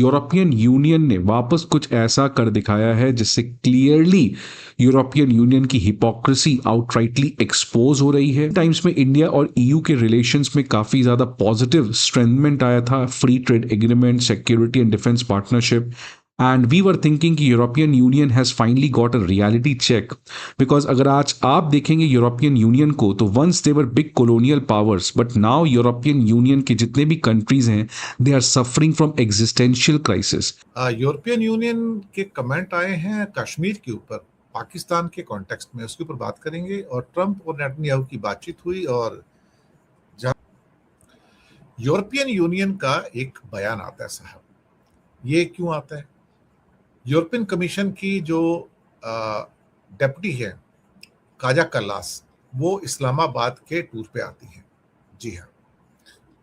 European union ने वापस कुछ ऐसा कर दिखाया है जिससे क्लियरली यूरोपियन यूनियन की हिपोक्रेसी आउटराइटली एक्सपोज हो रही है। टाइम्स में इंडिया और ईयू के रिलेशंस में काफी ज्यादा पॉजिटिव स्ट्रेंथमेंट आया था, free trade agreement, security and defence partnership, and we were thinking कि European Union has finally got a reality check. Because अगर आज आप देखेंगे यूरोपियन यूनियन को, तो once they were big colonial powers, but now European Union के जितने भी कंट्रीज हैं, they are suffering from existential crisis. European Union के कमेंट आए हैं कश्मीर के ऊपर, पाकिस्तान के कॉन्टेक्स्ट में, उसके ऊपर बात करेंगे। और ट्रंप और नेतन्याहू की बातचीत हुई, और जहां यूरोपियन यूनियन का एक बयान आता है साहब, ये क्यों आता है? यूरोपियन कमीशन की जो डेप्यूटी है काजा कल्लास, वो इस्लामाबाद के टूर पे आती है। जी हाँ,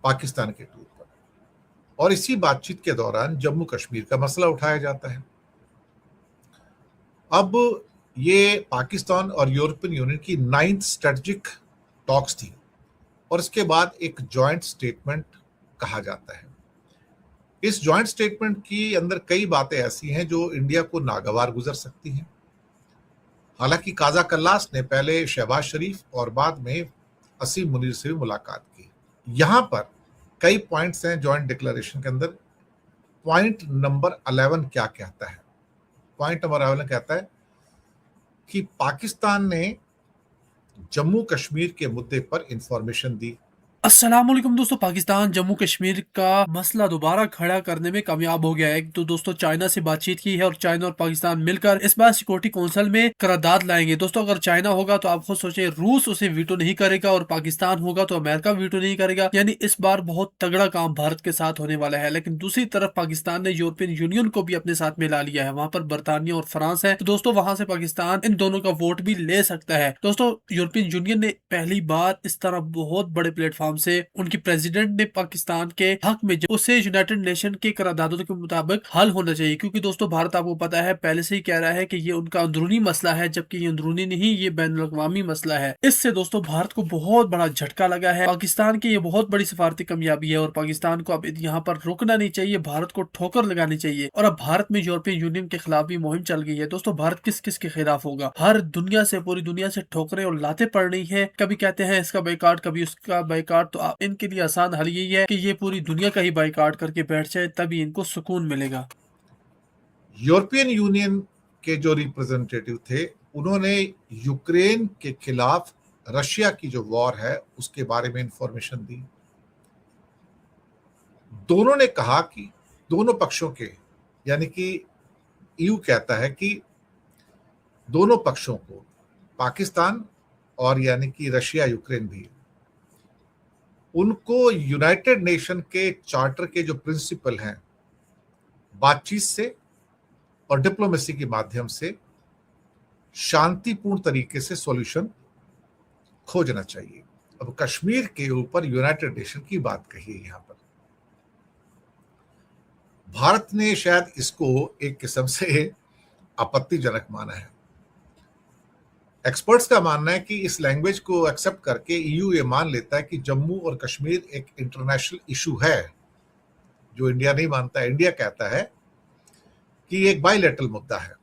पाकिस्तान के टूर पर। और इसी बातचीत के दौरान जम्मू कश्मीर का मसला उठाया जाता है। अब ये पाकिस्तान और यूरोपियन यूनियन की 9th स्ट्रेटेजिक टॉक्स थी, और इसके बाद एक जॉइंट स्टेटमेंट कहा जाता है। इस जॉइंट स्टेटमेंट की अंदर कई बातें ऐसी हैं जो इंडिया को नागवार गुजर सकती हैं। हालांकि काजा कल्लास ने पहले शहबाज शरीफ और बाद में असीम मुनीर से भी मुलाकात की। यहां पर कई पॉइंट्स हैं जॉइंट डिक्लेरेशन के अंदर। पॉइंट नंबर 11 क्या कहता है? पॉइंट नंबर 11 कहता है कि पाकिस्तान ने जम्मू कश्मीर के मुद्दे पर इंफॉर्मेशन दी। अस्सलामुअलैकुम दोस्तों, पाकिस्तान जम्मू कश्मीर का मसला दोबारा खड़ा करने में कामयाब हो गया है। तो दोस्तों चाइना से बातचीत की है और चाइना और पाकिस्तान मिलकर इस बार सिक्योरिटी काउंसिल में करारदाद लाएंगे। दोस्तों अगर चाइना होगा तो आप खुद सोचे, रूस उसे वीटो नहीं करेगा, और पाकिस्तान होगा तो अमेरिका वीटो नहीं करेगा। यानी इस बार बहुत तगड़ा काम भारत के साथ होने वाला है। लेकिन दूसरी तरफ पाकिस्तान ने यूरोपियन यूनियन को भी अपने साथ मिला लिया है। वहां पर बर्तानिया और फ्रांस है, तो दोस्तों वहां से पाकिस्तान इन दोनों का वोट भी ले सकता है। दोस्तों यूरोपियन यूनियन ने पहली बार इस तरह बहुत बड़े प्लेटफॉर्म से उनकी प्रेसिडेंट ने पाकिस्तान के हक में उसे यूनाइटेड नेशन के करारदादों के मुताबिक हल होना चाहिए। क्योंकि दोस्तों भारत आपको पता है पहले से ही कह रहा है कि ये उनका अंदरूनी मसला है, जबकि ये अंदरूनी नहीं, ये बैनुल-अक़वामी मसला है। इससे दोस्तों भारत को बहुत बड़ा झटका लगा है। पाकिस्तान की ये बहुत बड़ी सफारती कामयाबी है, और पाकिस्तान को अब यहाँ पर रुकना नहीं चाहिए, भारत को ठोकर लगानी चाहिए। और अब भारत में यूरोपियन यूनियन के खिलाफ भी मुहिम चल गई है। दोस्तों भारत किस किस के खिलाफ होगा? हर दुनिया से, पूरी दुनिया से ठोकरें और लातें पड़ रही है। कभी कहते हैं इसका बाइकाट, कभी उसका बाइकाट। तो इनके लिए आसान हल यही है कि ये पूरी दुनिया का ही बाइकाट करके बैठ जाए, तभी इनको सुकून मिलेगा। यूरोपियन यूनियन के जो रिप्रेजेंटेटिव थे, उन्होंने यूक्रेन के खिलाफ रशिया की जो वॉर है उसके बारे में इंफॉर्मेशन दी। दोनों ने कहा कि दोनों पक्षों के, यानी कि ईयू कहता है कि दोनों पक्षों को, पाकिस्तान और यानी कि रशिया यूक्रेन भी, उनको यूनाइटेड नेशन के चार्टर के जो प्रिंसिपल हैं, बातचीत से और डिप्लोमेसी के माध्यम से शांतिपूर्ण तरीके से सॉल्यूशन खोजना चाहिए। अब कश्मीर के ऊपर यूनाइटेड नेशन की बात कही है। यहां पर भारत ने शायद इसको एक किस्म से आपत्तिजनक माना है। एक्सपर्ट्स का मानना है कि इस लैंग्वेज को एक्सेप्ट करके ईयू ये मान लेता है कि जम्मू और कश्मीर एक इंटरनेशनल इशू है, जो इंडिया नहीं मानता है। इंडिया कहता है कि ये एक बायलैटरल मुद्दा है,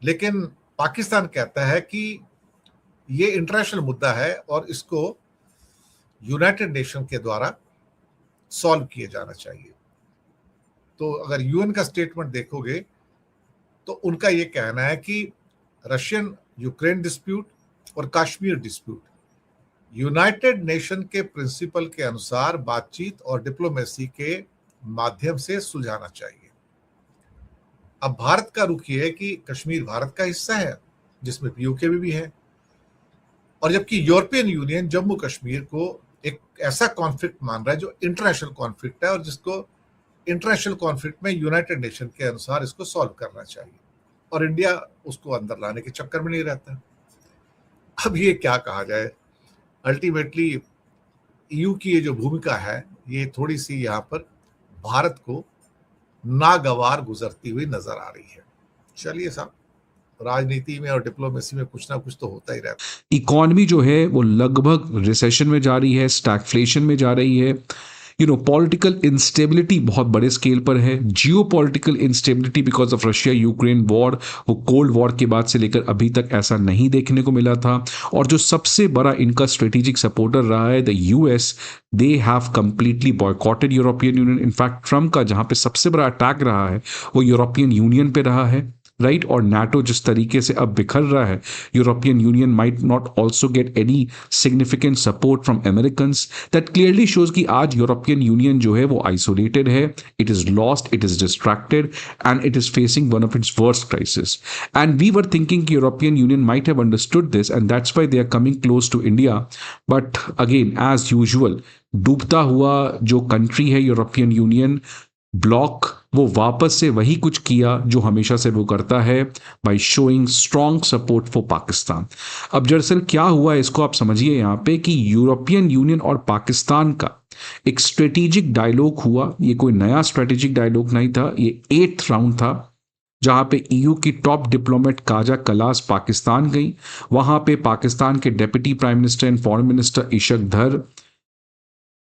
लेकिन पाकिस्तान कहता है कि ये इंटरनेशनल मुद्दा है और इसको यूनाइटेड नेशन के द्वारा सॉल्व किया जाना चाहिए। तो अगर यूएन का स्टेटमेंट देखोगे तो उनका ये कहना है कि रशियन यूक्रेन डिस्प्यूट और कश्मीर डिस्प्यूट यूनाइटेड नेशन के प्रिंसिपल के अनुसार बातचीत और डिप्लोमेसी के माध्यम से सुलझाना चाहिए। अब भारत का रुख ये है कि कश्मीर भारत का हिस्सा है, जिसमें यूके भी है, और जबकि यूरोपियन यूनियन जम्मू कश्मीर को एक ऐसा कॉन्फ्लिक्ट मान रहा है जो इंटरनेशनल कॉन्फ्लिक्ट है, और जिसको इंटरनेशनल कॉन्फ्लिक्ट में यूनाइटेड नेशन के अनुसार इसको सॉल्व करना चाहिए, और इंडिया उसको अंदर लाने के चक्कर में नहीं रहता। अब ये क्या कहा जाए, अल्टीमेटली ईयू की ये जो भूमिका है, ये थोड़ी सी यहाँ पर भारत को नागवार गुजरती हुई नजर आ रही है। चलिए साहब, राजनीति में और डिप्लोमेसी में कुछ ना कुछ तो होता ही रहता है। इकॉनमी जो है वो लगभग रिसेशन में जा रही है, स्टैगफ्लेशन में जा रही है। पॉलिटिकल इंस्टेबिलिटी बहुत बड़े स्केल पर है, जियो political instability because of Russia Ukraine war, वो कोल्ड वॉर के बाद से लेकर अभी तक ऐसा नहीं देखने को मिला था। और जो सबसे बड़ा इनका स्ट्रेटेजिक सपोर्टर रहा है the US, they have completely boycotted European union. In fact Trump का जहां पे सबसे बड़ा अटैक रहा है वो यूरोपियन यूनियन पे रहा है, राइट। और नाटो जिस तरीके से अब बिखर रहा है, European Union might not also get any significant support from Americans. That clearly shows कि आज यूरोपियन यूनियन जो है वो आइसोलेटेड है, it is lost, it is distracted and it is facing one of its worst crisis. And we were thinking कि European Union might have understood this and that's why they are coming close to India. But again as usual डूबता हुआ जो country है European union block, वो वापस से वही कुछ किया जो हमेशा से वो करता है, by showing strong support for Pakistan. अब दरअसल क्या हुआ इसको आप समझिए यहाँ पे कि यूरोपियन यूनियन और पाकिस्तान का एक स्ट्रेटेजिक डायलॉग हुआ। ये कोई नया स्ट्रेटेजिक डायलॉग नहीं था, ये 8th राउंड था जहां पे ईयू की top diplomat Kaja Kallas Pakistan गई। वहां पे पाकिस्तान के deputy prime minister and foreign minister Ishaq Dar,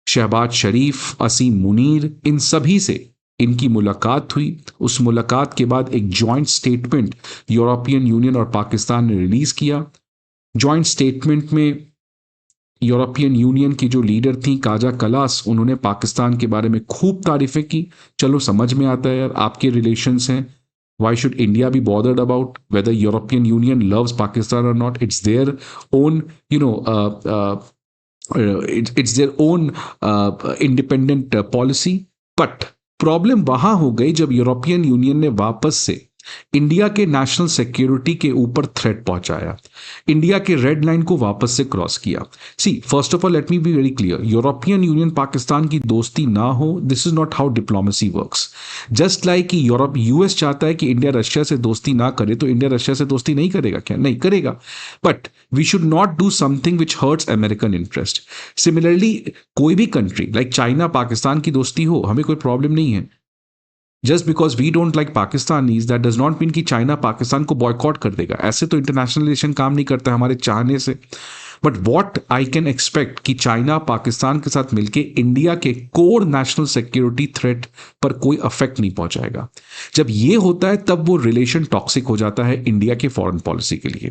Shehbaz शरीफ, असीम मुनीर, इन सभी से इनकी मुलाकात हुई। उस मुलाकात के बाद एक जॉइंट स्टेटमेंट यूरोपियन यूनियन और पाकिस्तान ने रिलीज किया। जॉइंट स्टेटमेंट में यूरोपियन यूनियन की जो लीडर थी काजा कलास, उन्होंने पाकिस्तान के बारे में खूब तारीफें की। चलो समझ में आता है यार, आपके रिलेशंस हैं, why should India be bothered about whether European Union loves Pakistan or not? It's their own, it's their own independent policy. But problem वहां हो गई जब यूरोपियन यूनियन ने वापस से इंडिया के नेशनल सिक्योरिटी के ऊपर थ्रेट पहुंचाया, इंडिया के रेड लाइन को वापस से क्रॉस किया। See first of all let me be very clear, European Union Pakistan की दोस्ती ना हो, this is not how diplomacy works. Just like कि यूरोप यूएस चाहता है कि इंडिया रशिया से दोस्ती ना करे, तो इंडिया रशिया से दोस्ती नहीं करेगा क्या? नहीं करेगा। But we should not do something which hurts American interest. Similarly कोई भी कंट्री लाइक चाइना पाकिस्तान की दोस्ती हो, हमें कोई प्रॉब्लम नहीं है। Just because we don't like Pakistanis that does not mean कि चाइना पाकिस्तान को बॉयकॉट कर देगा। ऐसे तो इंटरनेशनल रिलेशन काम नहीं करता हमारे चाहने से। But what I can expect कि चाइना पाकिस्तान के साथ मिलकर इंडिया के कोर नेशनल सिक्योरिटी थ्रेट पर कोई अफेक्ट नहीं पहुंचाएगा। जब ये होता है तब वो रिलेशन टॉक्सिक हो जाता है इंडिया के फॉरेन पॉलिसी के लिए।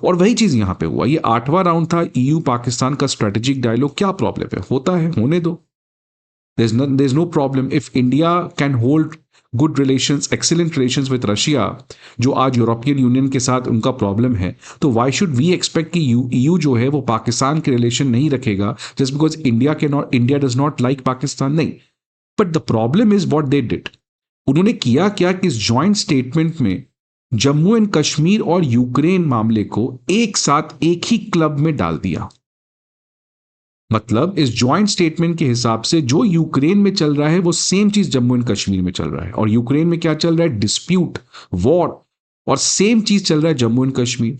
और वही चीज यहां पे हुआ। ये 8वां राउंड था ईयू पाकिस्तान का स्ट्रेटेजिक डायलॉग। क्या प्रॉब्लम है? होता है, होने दो। There's no problem if India can hold good relations, excellent relations with Russia, जो आज यूरोपियन यूनियन के साथ उनका प्रॉब्लम है, तो why should we expect कि EU जो है वो पाकिस्तान के रिलेशन नहीं रखेगा just because India does not like Pakistan? नहीं। But the problem is what they did. उन्होंने किया क्या कि इस जॉइंट स्टेटमेंट में जम्मू एंड कश्मीर और यूक्रेन मामले को एक साथ एक ही क्लब में डाल दिया। मतलब इस जॉइंट स्टेटमेंट के हिसाब से जो यूक्रेन में चल रहा है वो सेम चीज जम्मू एंड कश्मीर में चल रहा है। और यूक्रेन में क्या चल रहा है? डिस्प्यूट, वॉर, और सेम चीज चल रहा है Jammu and Kashmir.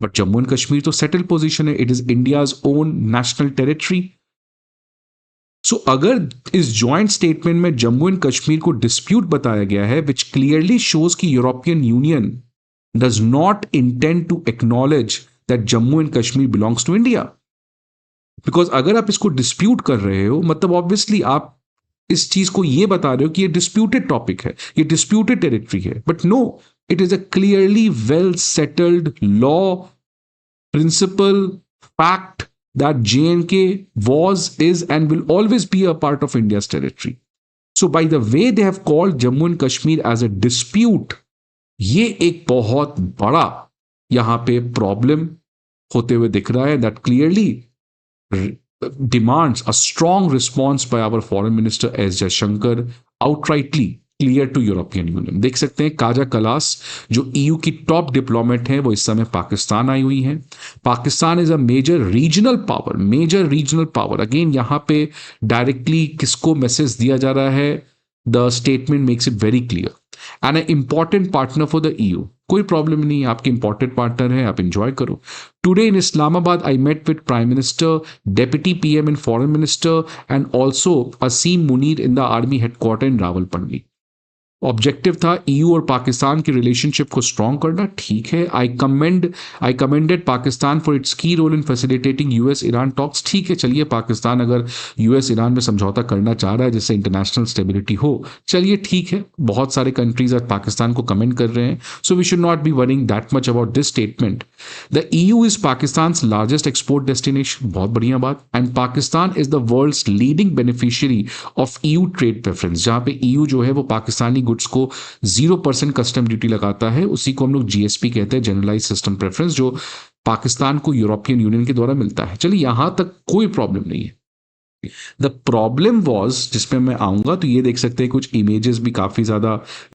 But Jammu and Kashmir तो सेटल पोजीशन है, it is India's own national territory. So अगर इस जॉइंट स्टेटमेंट में जम्मू एंड कश्मीर को डिस्प्यूट बताया गया है, विच क्लियरली शोज कि European Union does not intend to acknowledge that Jammu and Kashmir belongs to India. Because अगर आप इसको डिस्प्यूट कर रहे हो, मतलब ऑब्वियसली आप इस चीज को ये बता रहे हो कि ये डिस्प्यूटेड टॉपिक है, ये डिस्प्यूटेड टेरिटरी है। But no, it is a clearly well settled law, principle, fact that JNK was, is and will always be a part of India's territory. So by the way they have called Jammu and Kashmir as a dispute, ये एक बहुत बड़ा यहां पे problem होते हुए दिख रहा है that clearly demands a strong response by our foreign minister S Jaishankar, outrightly clear to European Union. देख सकते हैं काजा कलास जो EU की टॉप डिप्लोमेट है वो इस समय पाकिस्तान आई हुई है। Pakistan is a major regional power. Again यहां पे डायरेक्टली किसको मैसेज दिया जा रहा है? The statement makes it very clear. And an important partner for the EU. कोई प्रॉब्लम नहीं, आपके इंपॉर्टेंट पार्टनर है, आप इंजॉय करो। Today in Islamabad I met with prime minister, deputy PM and foreign minister and also Asim Munir in the army headquarter in Rawalpindi. Objective था EU और पाकिस्तान की relationship को स्ट्रॉन्ग करना, ठीक है। I commended Pakistan for its key role in facilitating US Iran talks, ठीक है। चलिए, पाकिस्तान अगर यूएस ईरान में समझौता करना चाह रहा है जिससे इंटरनेशनल स्टेबिलिटी हो, चलिए ठीक है। बहुत सारे कंट्रीज आज पाकिस्तान को कमेंट कर रहे हैं, so we should not be worrying that much about this statement. The EU is Pakistan largest export destination, बहुत बढ़िया बात। And Pakistan is the world's leading beneficiary of EU trade preference, जहां पे ईयू जो है वो पाकिस्तानी गुड्स को 0% कस्टम ड्यूटी लगाता है, उसी को हम लोग जीएसपी कहते हैं, जनरलाइज सिस्टम प्रेफरेंस, जो पाकिस्तान को यूरोपियन यूनियन के द्वारा मिलता है। चलिए, यहां तक कोई प्रॉब्लम नहीं है। द प्रॉब्लम वॉज, जिसमें मैं आऊंगा तो ये देख सकते हैं कुछ इमेजेस भी काफी ज्यादा